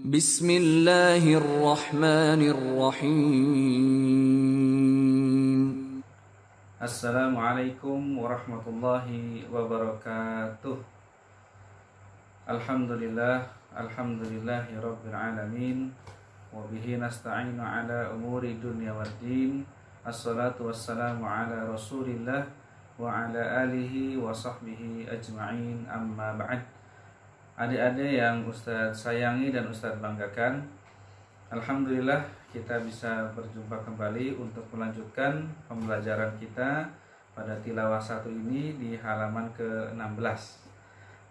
Bismillahirrahmanirrahim. Assalamualaikum warahmatullahi wabarakatuh. Alhamdulillahi rabbil alamin. Wabihi nasta'inu ala umuri dunya waddin. Assalatu wassalamu ala rasulillah wa ala alihi wa sahbihi ajma'in, amma ba'd. Adik-adik yang Ustadz sayangi dan Ustadz banggakan, alhamdulillah kita bisa berjumpa kembali untuk melanjutkan pembelajaran kita pada tilawah 1 ini di halaman ke-16.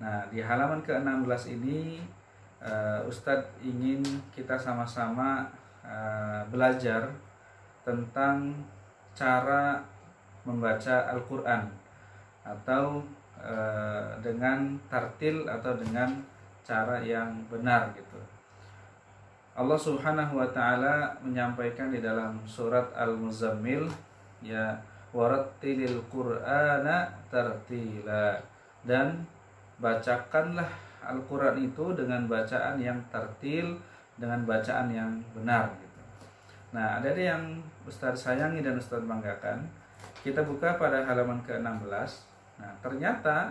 Nah, di halaman ke-16 ini Ustadz ingin kita sama-sama belajar tentang cara membaca Al-Quran atau dengan tartil atau dengan cara yang benar gitu. Allah Subhanahu wa taala menyampaikan di dalam surat Al-Muzammil, ya, warattilil Qur'ana tartila, dan bacakanlah Al-Qur'an itu dengan bacaan yang tartil, dengan bacaan yang benar gitu. Nah, ada yang Ustaz sayangi dan Ustaz banggakan, kita buka pada halaman ke-16. Nah, ternyata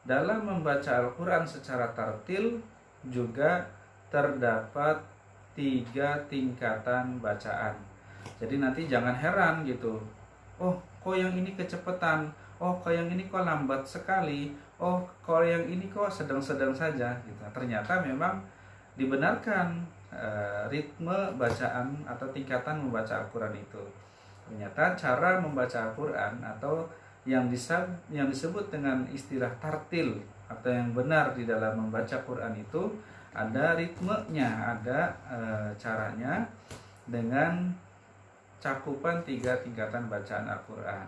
dalam membaca Al-Quran secara tartil juga terdapat 3 tingkatan bacaan. Jadi nanti jangan heran gitu. Oh, kok yang ini kecepatan? Oh, kok yang ini kok lambat sekali? Oh, kok yang ini kok sedang-sedang saja gitu. Ternyata memang dibenarkan ritme bacaan atau tingkatan membaca Al-Quran itu. Ternyata cara membaca Al-Quran atau yang disebut dengan istilah tartil atau yang benar di dalam membaca Quran itu ada ritmenya, ada caranya dengan cakupan 3 tingkatan bacaan Al-Quran.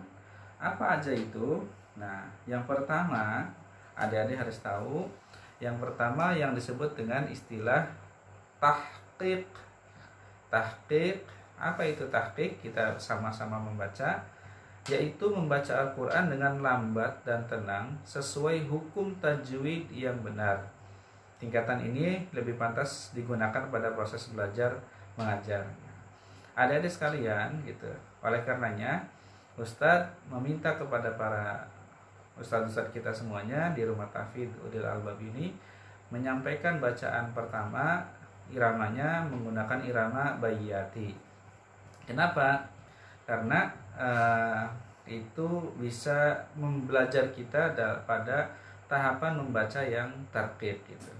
Apa aja itu? Nah, yang pertama, adik-adik harus tahu, yang pertama yang disebut dengan istilah tahqiq. Tahqiq, apa itu tahqiq? Kita sama-sama membaca, yaitu membaca Al-Quran dengan lambat dan tenang sesuai hukum tajwid yang benar. Tingkatan ini lebih pantas digunakan pada proses belajar mengajar. Adik-adik sekalian gitu. Oleh karenanya Ustadz meminta kepada para ustadz-ustadz kita semuanya di Rumah Tahfidz Udil Albab ini menyampaikan bacaan pertama, iramanya menggunakan irama bayyati. Kenapa? Karena itu bisa membelajar kita pada tahapan membaca yang tarqiq gitu.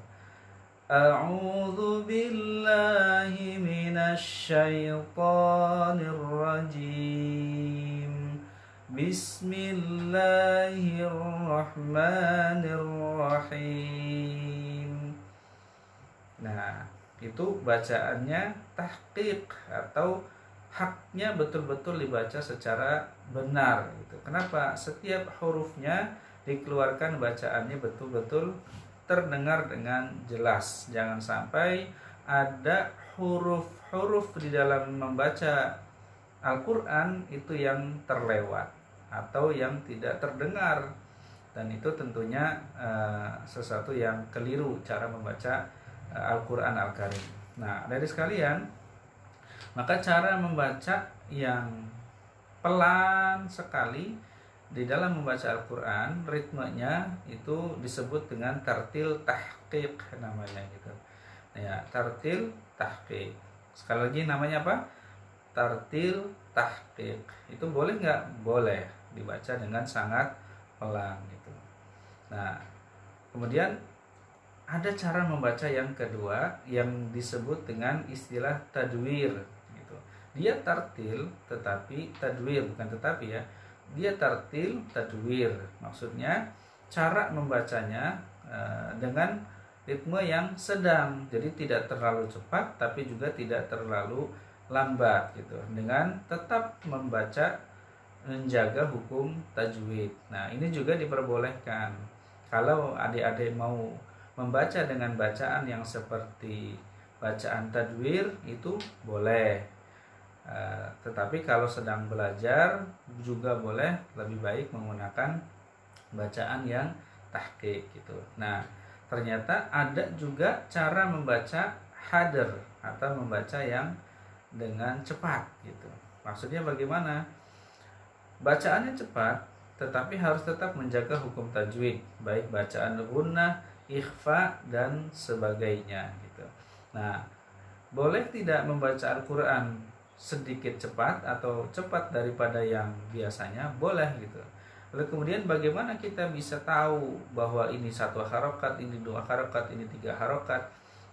A'udzu billahi minasyaitonir rajim. Bismillahirrahmanirrahim. Nah, itu bacaannya tahqiq atau haknya betul-betul dibaca secara benar gitu. Kenapa? Setiap hurufnya dikeluarkan bacaannya betul-betul terdengar dengan jelas. Jangan sampai ada huruf-huruf di dalam membaca Al-Quran itu yang terlewat atau yang tidak terdengar, dan itu tentunya sesuatu yang keliru cara membaca Al-Quran Al-Karim. Nah, dari sekalian, maka cara membaca yang pelan sekali di dalam membaca Al-Quran, ritmenya itu disebut dengan tartil tahqiq namanya gitu. Ya, tartil tahqiq. Sekali lagi namanya apa? Tartil tahqiq. Itu boleh nggak? Boleh dibaca dengan sangat pelan gitu. Nah, kemudian ada cara membaca yang kedua yang disebut dengan istilah tadwir gitu. Dia tartil tetapi tadwir, bukan tetapi ya. Dia tartil tadwir. Maksudnya cara membacanya dengan ritme yang sedang. Jadi tidak terlalu cepat tapi juga tidak terlalu lambat gitu. Dengan tetap membaca menjaga hukum tajwid. Nah, ini juga diperbolehkan. Kalau adik-adik mau membaca dengan bacaan yang seperti bacaan tadwir itu boleh, tetapi kalau sedang belajar juga boleh, lebih baik menggunakan bacaan yang tahqiq gitu. Nah, ternyata ada juga cara membaca hadar atau membaca yang dengan cepat gitu. Maksudnya bagaimana? Bacaannya cepat tetapi harus tetap menjaga hukum tajwid, baik bacaan gunnah, ikhfa dan sebagainya gitu. Nah, boleh tidak membaca Al-Qur'an sedikit cepat atau cepat daripada yang biasanya? Boleh gitu. Lalu kemudian bagaimana kita bisa tahu bahwa ini satu harokat, ini dua harokat, ini tiga harokat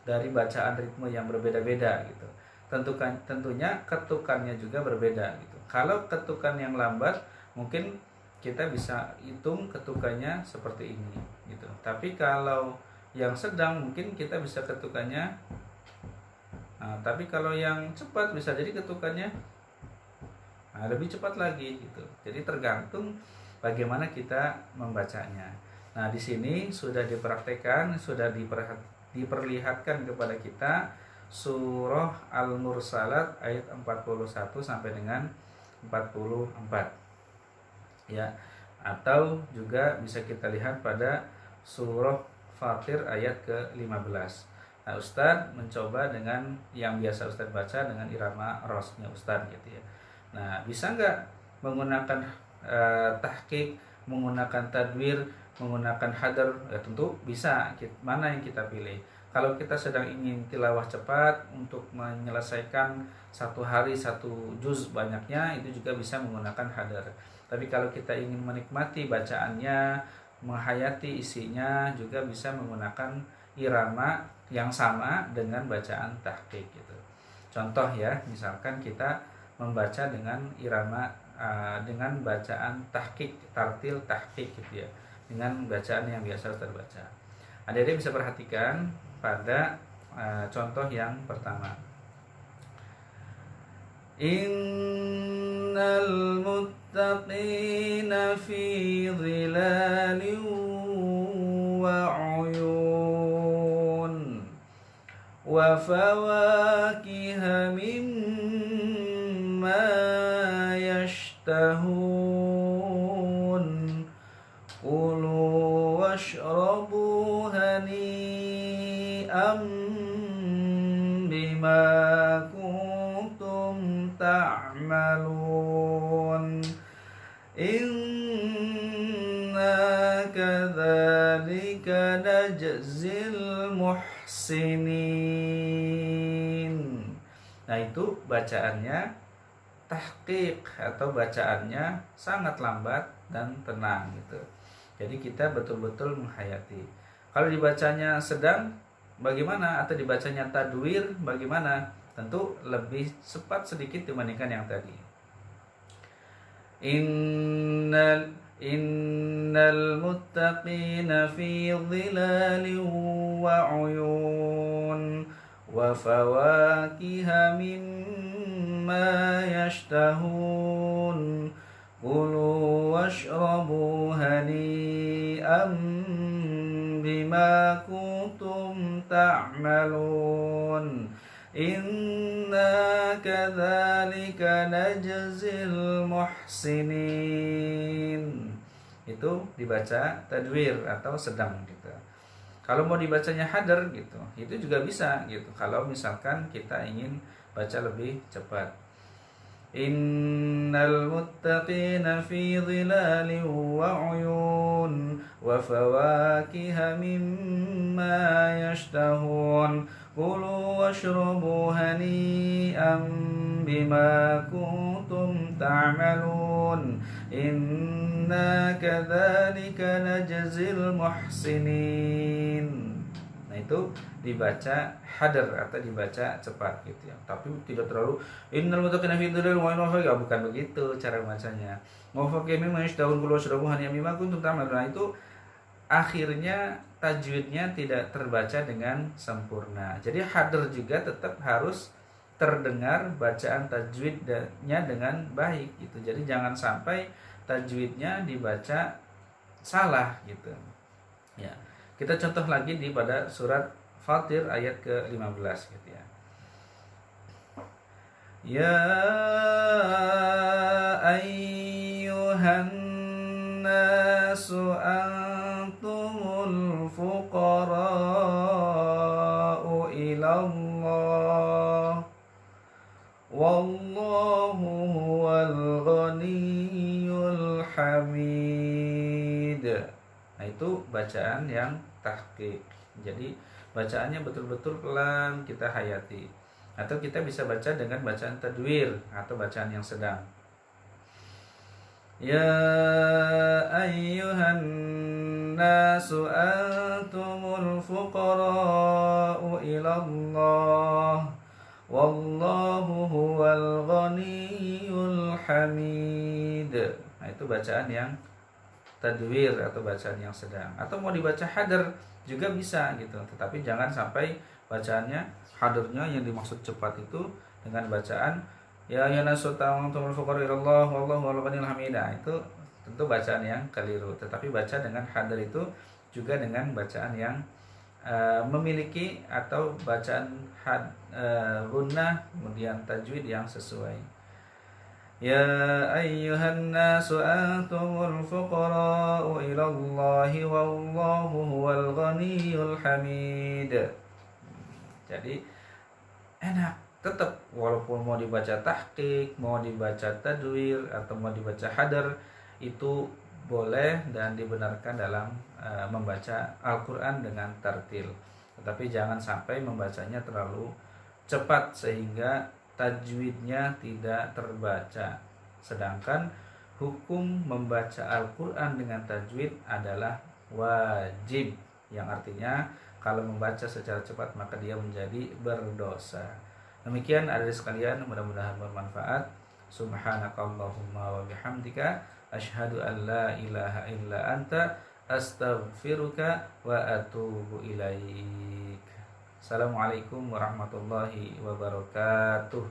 dari bacaan ritme yang berbeda-beda gitu. Tentunya ketukannya juga berbeda gitu. Kalau ketukan yang lambat mungkin kita bisa hitung ketukannya seperti ini gitu. Tapi kalau yang sedang mungkin kita bisa ketukannya. Nah, tapi kalau yang cepat bisa jadi ketukannya lebih cepat lagi gitu. Jadi tergantung bagaimana kita membacanya. Nah, di sini sudah dipraktekkan, sudah diperlihatkan kepada kita surah Al-Mursalat ayat 41 sampai dengan 44. Ya, atau juga bisa kita lihat pada surah Fatir ayat ke-15. Nah, Ustadz mencoba dengan yang biasa Ustadz baca dengan irama rosnya Ustadz gitu ya. Nah, bisa nggak menggunakan tahqiq, menggunakan tadwir, menggunakan hadar? Ya tentu bisa. Mana yang kita pilih? Kalau kita sedang ingin tilawah cepat untuk menyelesaikan satu hari satu juz banyaknya, itu juga bisa menggunakan hadar. Tapi kalau kita ingin menikmati bacaannya, menghayati isinya, juga bisa menggunakan irama yang sama dengan bacaan tahqiq gitu. Contoh ya, misalkan kita membaca dengan irama dengan bacaan tahqiq, tartil tahqiq gitu ya, dengan bacaan yang biasa kita baca. Adik-adik bisa perhatikan pada contoh yang pertama. Innal muttaqina fi dhilalin wa 'uyun wa fawakiha mimma yashtahun kulu washrabu hani'an bima kuntum ta'malun inna kadzalika najzil muhsinin. Nah, itu bacaannya tahqiq atau bacaannya sangat lambat dan tenang gitu. Jadi kita betul-betul menghayati. Kalau dibacanya sedang bagaimana, atau dibacanya tadwir bagaimana? Tentu lebih cepat sedikit dibandingkan yang tadi. Innal muttaqina fi dhilalin wa 'uyun wa fawakiha mimma yashtahun kulu washrabu hani'an bima kuntum ta'malun inna kadzalika najzil muhsinin. Itu dibaca tadwir atau sedang gitu. Kalau mau dibacanya hadar gitu, itu juga bisa gitu. Kalau misalkan kita ingin baca lebih cepat. Innal muttaqina fi dhilalin wa 'uyun wa fawakiha mimma yashtahun kulu washrabu hani'an bima kuntum ta'malun inna kadzalika najzil muhsinin. Nah, itu dibaca hadar atau dibaca cepat gitu ya. Tapi tidak terlalu innal muttaqina fi dhilalin wa 'uyun, bukan begitu cara bacanya. Mufaqim mimma yashtahun kulu washrabu hani'an bima kuntum ta'malun. Nah, itu akhirnya tajwidnya tidak terbaca dengan sempurna. Jadi hadar juga tetap harus terdengar bacaan tajwidnya dengan baik gitu. Jadi jangan sampai tajwidnya dibaca salah gitu. Ya. Kita contoh lagi di pada surat Fatir ayat ke-15 gitu ya. Ya ayyuhan nasu antumul fuqara'u ila illallah wallahu huwal ghaniyyul hamid. Nah, itu bacaan yang tahqiq. Jadi bacaannya betul-betul pelan kita hayati. Atau kita bisa baca dengan bacaan tadwir atau bacaan yang sedang. Ya ayyuhan nasu antumul fuqara'u ilallah wallahu huwal ghaniyyul hamid. Nah, itu bacaan yang tadwir atau bacaan yang sedang. Atau mau dibaca hadar juga bisa gitu. Tetapi jangan sampai bacaannya hadarnya yang dimaksud cepat itu dengan bacaan ya nasu antumul fuqara'u ilallah wallahu huwal ghaniyyul hamid. Nah, itu tentu bacaan yang keliru. Tetapi baca dengan hadar itu juga dengan bacaan yang memiliki atau bacaan gunnah kemudian tajwid yang sesuai. Ya ayyuhan nasu antumul fuqara'u ilallahi wallahu huwal ghaniyyul hamid. Jadi enak, tetap walaupun mau dibaca tahqiq, mau dibaca tadwir atau mau dibaca hadar itu boleh dan dibenarkan dalam membaca Al-Quran dengan tartil. Tetapi jangan sampai membacanya terlalu cepat sehingga tajwidnya tidak terbaca. Sedangkan hukum membaca Al-Quran dengan tajwid adalah wajib, yang artinya kalau membaca secara cepat maka dia menjadi berdosa. Demikian adik sekalian, mudah-mudahan bermanfaat. Subhanakallahumma wa bihamdika asyhadu an la ilaha illa anta astaghfiruka wa atubu ilaik. Assalamualaikum warahmatullahi wabarakatuh.